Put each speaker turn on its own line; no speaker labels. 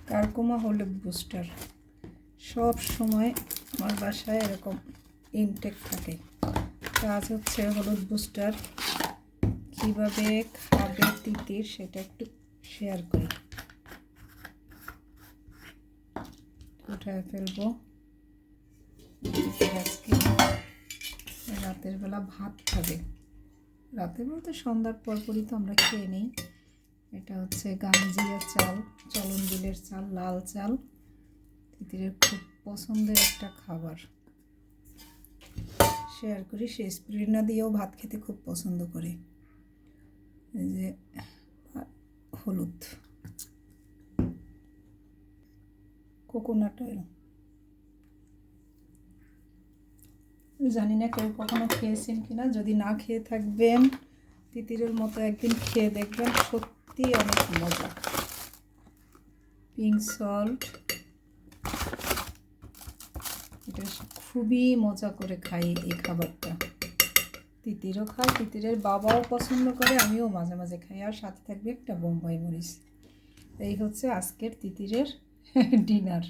Curcuma হলুদ booster সব সময় আমার বাসায় এরকম ইনটেক থাকে। কাজ হচ্ছে হলুদ বুস্টার কীভাবে খাবে তিতির সেটা একটু শেয়ার করি। উঠায় ফেলবো। আজকে রাতের বেলা ভাত খাবে, রাতে বলতে সন্ধ্যার পরপরই তো আমরা খেয়ে নিই। এটা হচ্ছে গামজিয়া চাল, চলন বিলের চাল, লাল চাল। তিতিরের খুব পছন্দের একটা খাবার, শেয়ার করি। সে স্প্রিনা দিয়েও ভাত খেতে খুব পছন্দ করে। এই যে হলুদ, কোকোনাট অয়েল। জানি না কেউ কখনো খেয়েছেন কিনা, যদি না খেয়ে থাকবেন তিতিরের মতো একদিন খেয়ে দেখবেন, সত্যি অনেক মজা। পিঙ্ক সল্ট, এটা খুবই মজা করে খাই এই খাবারটা। তিতিরও খায়, তিতিরের বাবাও পছন্দ করে, আমিও মাঝে মাঝে খাই। আর সাথে থাকবে একটা বোম্বাই মরিচ। এই হচ্ছে আজকের তিতিরের ডিনার।